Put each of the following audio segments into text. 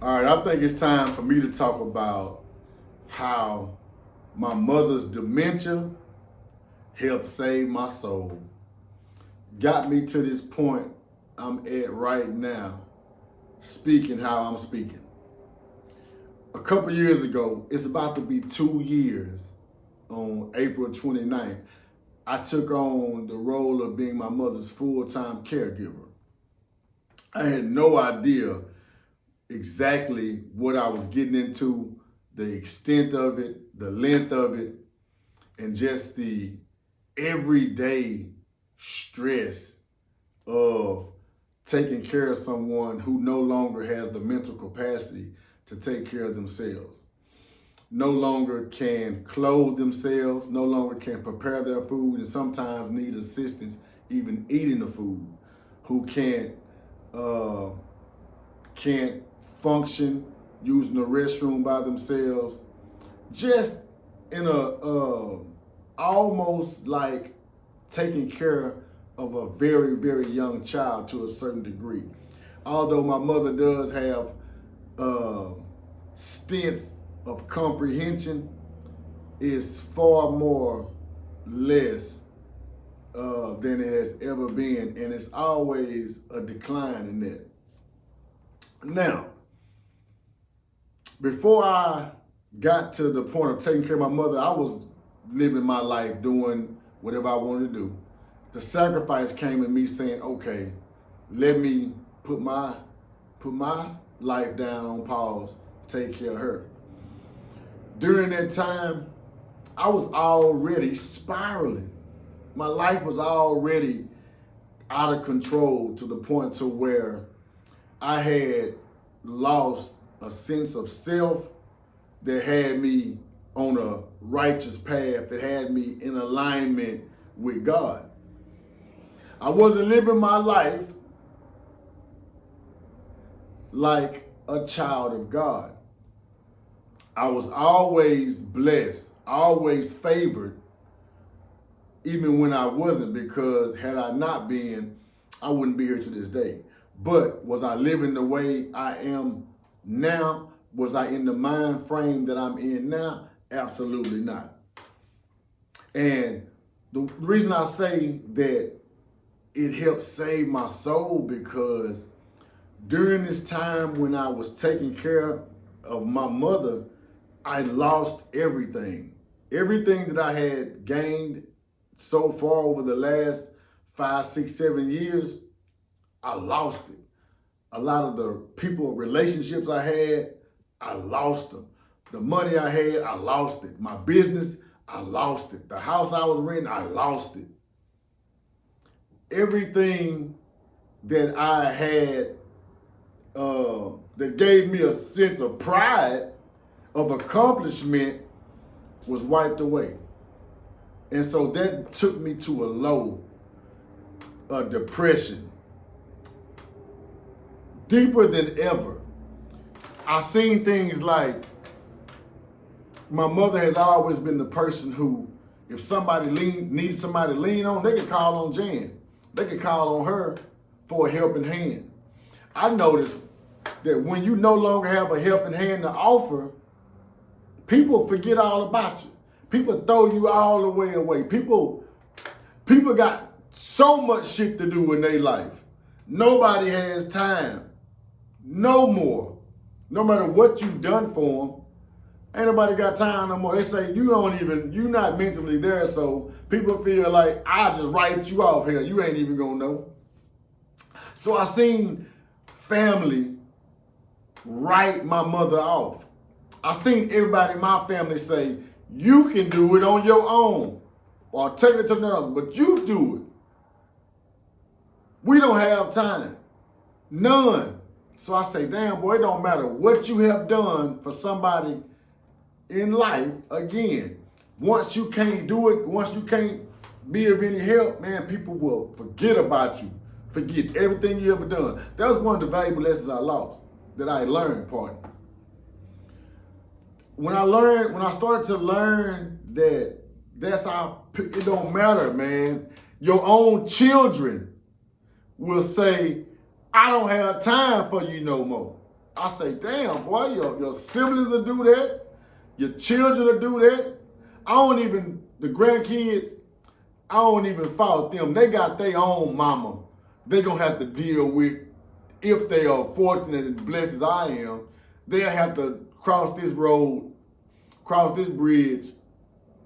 All right, I think it's time for me to talk about how my mother's dementia helped save my soul. Got me to this point I'm at right now, speaking how I'm speaking. A couple years ago, it's about to be 2 years on April 29th, I took on the role of being my mother's full-time caregiver. I had no idea exactly what I was getting into, the extent of it, the length of it, and just the everyday stress of taking care of someone who no longer has the mental capacity to take care of themselves, no longer can clothe themselves, no longer can prepare their food, and sometimes need assistance even eating the food, who uh, can't function using the restroom by themselves, just in a almost like taking care of a very, very young child to a certain degree. Although my mother does have uh, stints of comprehension, is far more less than it has ever been, and it's always a decline in that. Now, before I got to the point of taking care of my mother, I was living my life doing whatever I wanted to do. The sacrifice came in me saying, okay, let me put my life down on pause, take care of her. During that time, I was already spiraling. My life was already out of control to the point to where I had lost a sense of self that had me on a righteous path, that had me in alignment with God. I wasn't living my life like a child of God. I was always blessed, always favored, even when I wasn't, because had I not been, I wouldn't be here to this day. But was I living the way I am now? Was I in the mind frame that I'm in now? Absolutely not. And the reason I say that it helped save my soul, because during this time when I was taking care of my mother, I lost everything. Everything that I had gained so far over the last 5, 6, 7 years, I lost it. A lot of the people, relationships I had, I lost them. The money I had, I lost it. My business, I lost it. The house I was renting, I lost it. Everything that I had that gave me a sense of pride, of accomplishment, was wiped away. And so that took me to a low, a depression, deeper than ever. I seen things like, my mother has always been the person who, if somebody needed somebody to lean on, they could call on Jan. They could call on her for a helping hand. I noticed that when you no longer have a helping hand to offer, people forget all about you. People throw you all the way away. People got so much shit to do in their life. Nobody has time. No more. No matter what you've done for them, ain't nobody got time no more. They say you're not mentally there, so people feel like I just write you off here. You ain't even gonna know. So I seen family write my mother off. I seen everybody in my family say, you can do it on your own, or take it to another, but you do it. We don't have time. None. So I say, damn, boy, it don't matter what you have done for somebody in life. Again, once you can't do it, once you can't be of any help, man, people will forget about you, forget everything you ever done. That was one of the valuable lessons I lost, that I learned, pardon. When I started to learn that that's how, it don't matter, man. Your own children will say, I don't have time for you no more. I say, damn, boy, your siblings will do that. Your children will do that. The grandkids, I don't even fault them. They got their own mama they going to have to deal with. If they are fortunate and blessed as I am, they'll have to cross this road, cross this bridge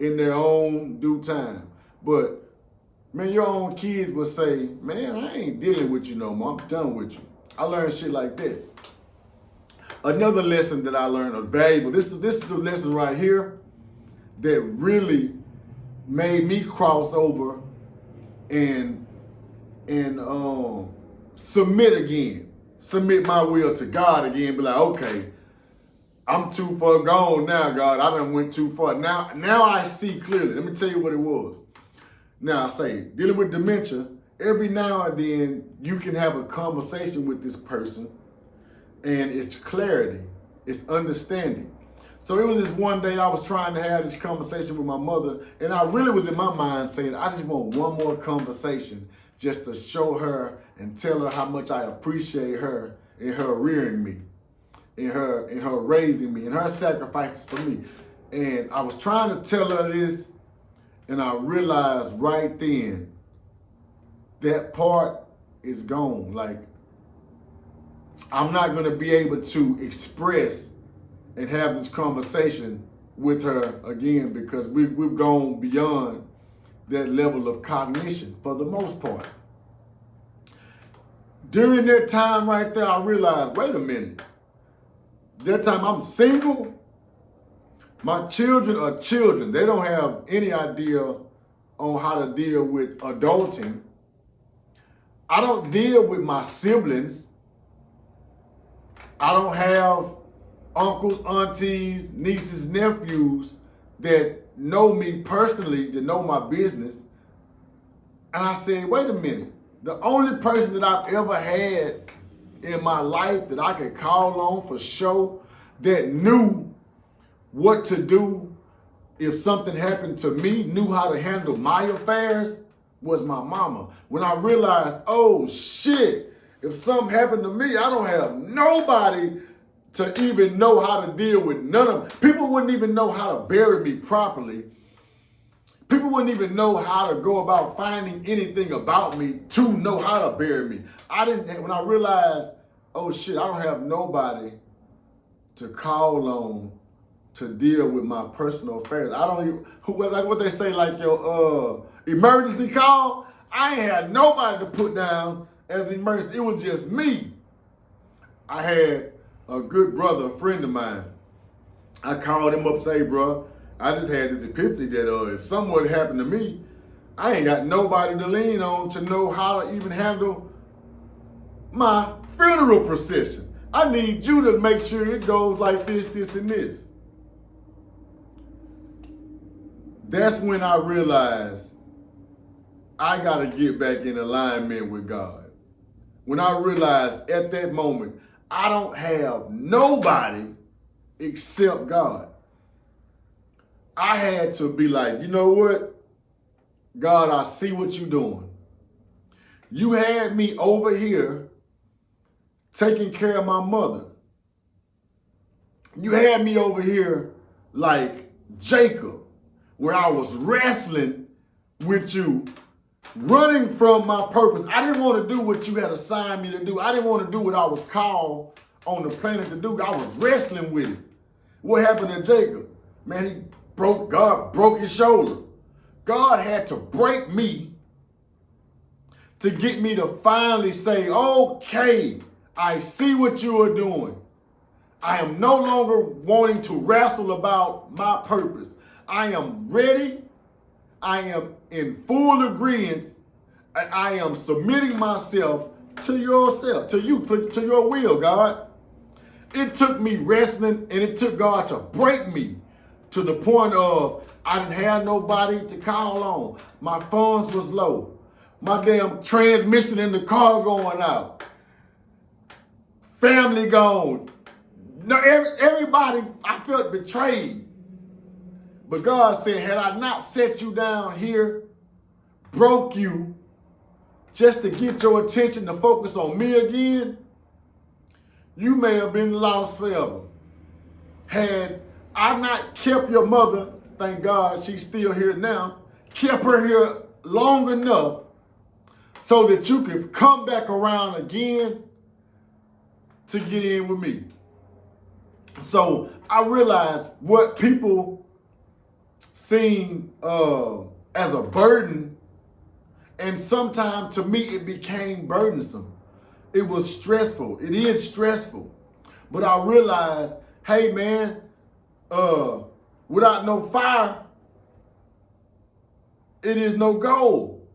in their own due time. But, man, your own kids will say, man, I ain't dealing with you no more. I'm done with you. I learned shit like that. Another lesson that I learned, a valuable, this is the lesson right here that really made me cross over and submit again. Submit my will to God again. Be like, okay, I'm too far gone now, God. I done went too far. Now I see clearly. Let me tell you what it was. Now I say, dealing with dementia, every now and then you can have a conversation with this person and it's clarity, it's understanding. So it was this one day I was trying to have this conversation with my mother, and I really was in my mind saying, I just want one more conversation just to show her and tell her how much I appreciate her in her rearing me, in her raising me, in her sacrifices for me. And I was trying to tell her this, and I realized right then that part is gone. Like, I'm not going to be able to express and have this conversation with her again because we've gone beyond that level of cognition for the most part. During that time right there, I realized, wait a minute. That time I'm single. My children are children. They don't have any idea on how to deal with adulting. I don't deal with my siblings. I don't have uncles, aunties, nieces, nephews that know me personally, that know my business. And I said, wait a minute. The only person that I've ever had in my life that I could call on for sure, that knew what to do if something happened to me, knew how to handle my affairs, was my mama. When I realized, oh shit, if something happened to me, I don't have nobody to even know how to deal with none of them. People wouldn't even know how to bury me properly. People wouldn't even know how to go about finding anything about me to know how to bury me. When I realized, oh shit, I don't have nobody to call on to deal with my personal affairs. I don't even, like what they say, like your emergency call, I ain't had nobody to put down as an emergency. It was just me. I had a good brother, a friend of mine. I called him up, say, bro, I just had this epiphany that if something would happen to me, I ain't got nobody to lean on to know how to even handle my funeral procession. I need you to make sure it goes like this, this, and this. That's when I realized I got to get back in alignment with God. When I realized at that moment, I don't have nobody except God. I had to be like, you know what? God, I see what you're doing. You had me over here taking care of my mother. You had me over here like Jacob, where I was wrestling with you, running from my purpose. I didn't want to do what you had assigned me to do. I didn't want to do what I was called on the planet to do. I was wrestling with it. What happened to Jacob? Man, God broke his shoulder. God had to break me to get me to finally say, okay, I see what you are doing. I am no longer wanting to wrestle about my purpose. I am ready. I am in full agreement. I am submitting myself to yourself, to you, to your will, God. It took me wrestling, and it took God to break me to the point of I didn't have nobody to call on. My funds was low. My damn transmission in the car going out. Family gone. No, everybody, I felt betrayed. But God said, had I not set you down here, broke you, just to get your attention to focus on me again, you may have been lost forever. Had I not kept your mother, thank God she's still here now, kept her here long enough so that you could come back around again to get in with me. So I realized what people seen as a burden, and sometimes to me it became burdensome. It was stressful. It is stressful. But I realized, hey man, without no fire, it is no gold.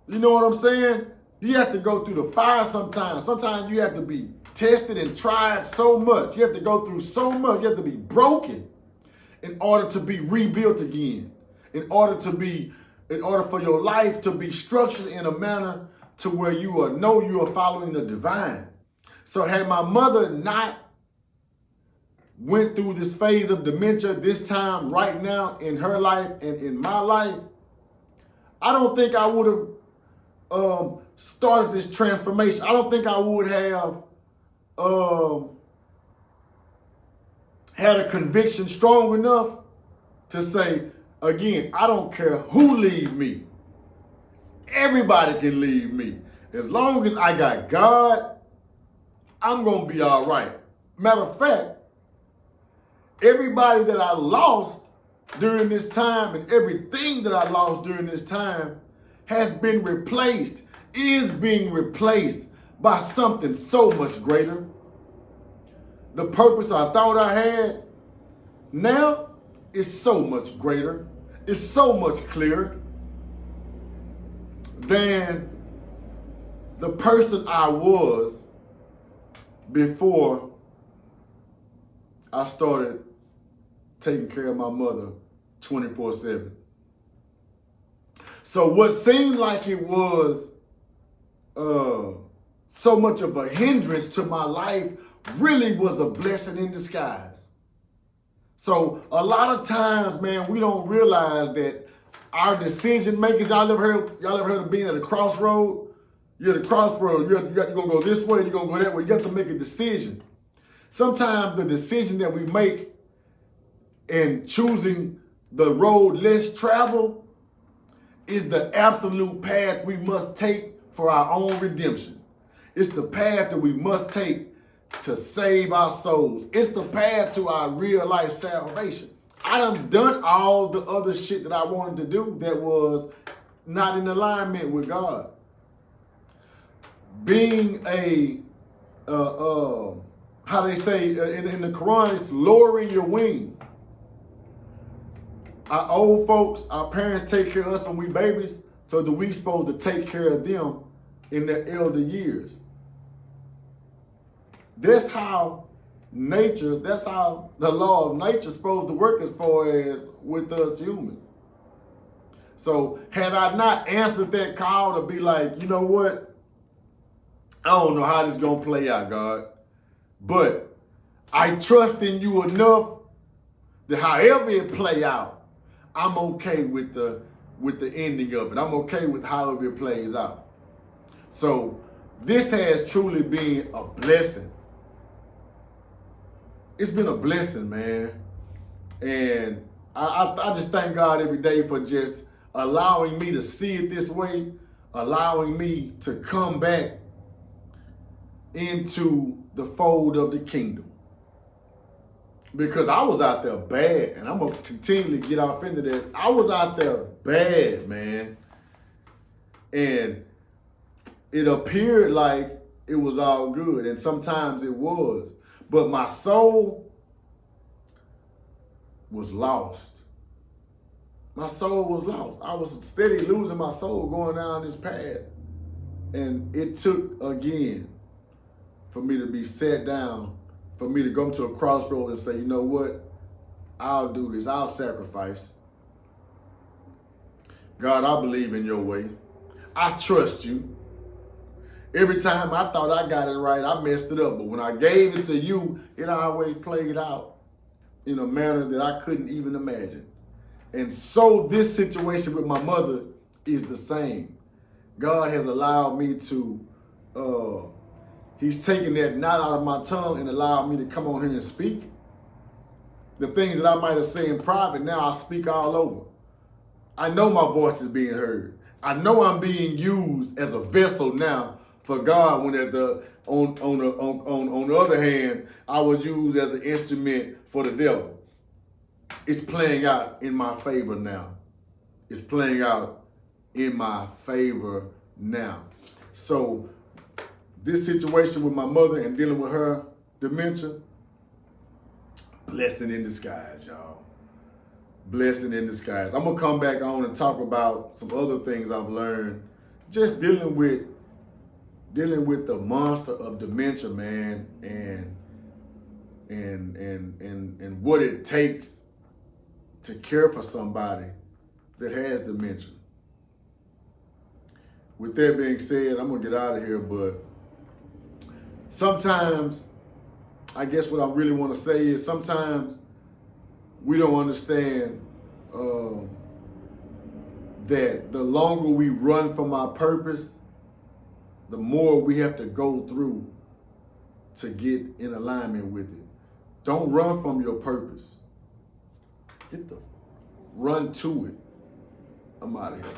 You know what I'm saying? You have to go through the fire sometimes. Sometimes you have to be tested and tried so much. You have to go through so much. You have to be broken in order to be rebuilt again. In order for your life to be structured in a manner to where you are following the divine. So had my mother not went through this phase of dementia this time right now in her life and in my life, I don't think I would have started this transformation. I don't think I would have had a conviction strong enough to say, again, I don't care who leave me. Everybody can leave me. As long as I got God, I'm going to be all right. Matter of fact, everybody that I lost during this time and everything that I lost during this time has been replaced, is being replaced by something so much greater. The purpose I thought I had now is so much greater. It's so much clearer than the person I was before I started taking care of my mother 24/7. So what seemed like it was so much of a hindrance to my life really was a blessing in disguise. So a lot of times, man, we don't realize that our decision makers, y'all ever heard of being at a crossroad? You're at a crossroad. You're going to go this way, you're going to go that way. You have to make a decision. Sometimes the decision that we make in choosing the road less traveled is the absolute path we must take for our own redemption. It's the path that we must take to save our souls. It's the path to our real life salvation. I done all the other shit that I wanted to do that was not in alignment with God. Being how they say in the Quran, it's lowering your wing. Our old folks, our parents take care of us when we babies, so that we supposed to take care of them in their elder years. That's how the law of nature is supposed to work as far as with us humans. So had I not answered that call to be like, you know what? I don't know how this is going to play out, God. But I trust in you enough that however it play out, I'm okay with the ending of it. I'm okay with however it plays out. So this has truly been a blessing. It's been a blessing, man. And I just thank God every day for just allowing me to see it this way, allowing me to come back into the fold of the kingdom. Because I was out there bad, and I'm going to continue to get off into that. I was out there bad, man. And it appeared like it was all good, and sometimes it was. But my soul was lost. My soul was lost. I was steady losing my soul going down this path. And it took, again, for me to be sat down, for me to come to a crossroad and say, you know what? I'll do this. I'll sacrifice. God, I believe in your way. I trust you. Every time I thought I got it right, I messed it up. But when I gave it to you, it always played out in a manner that I couldn't even imagine. And so this situation with my mother is the same. God has allowed me to He's taking that knot out of my tongue and allowing me to come on here and speak. The things that I might have said in private, now I speak all over. I know my voice is being heard. I know I'm being used as a vessel now for God, when on the other hand, I was used as an instrument for the devil. It's playing out in my favor now. It's playing out in my favor now. So this situation with my mother and dealing with her dementia, blessing in disguise, y'all. Blessing in disguise. I'm gonna come back on and talk about some other things I've learned, just dealing with the monster of dementia, man, and what it takes to care for somebody that has dementia. With that being said, I'm gonna get out of here, but sometimes, I guess what I really want to say is sometimes we don't understand that the longer we run from our purpose, the more we have to go through to get in alignment with it. Don't run from your purpose. Run to it. I'm out of here.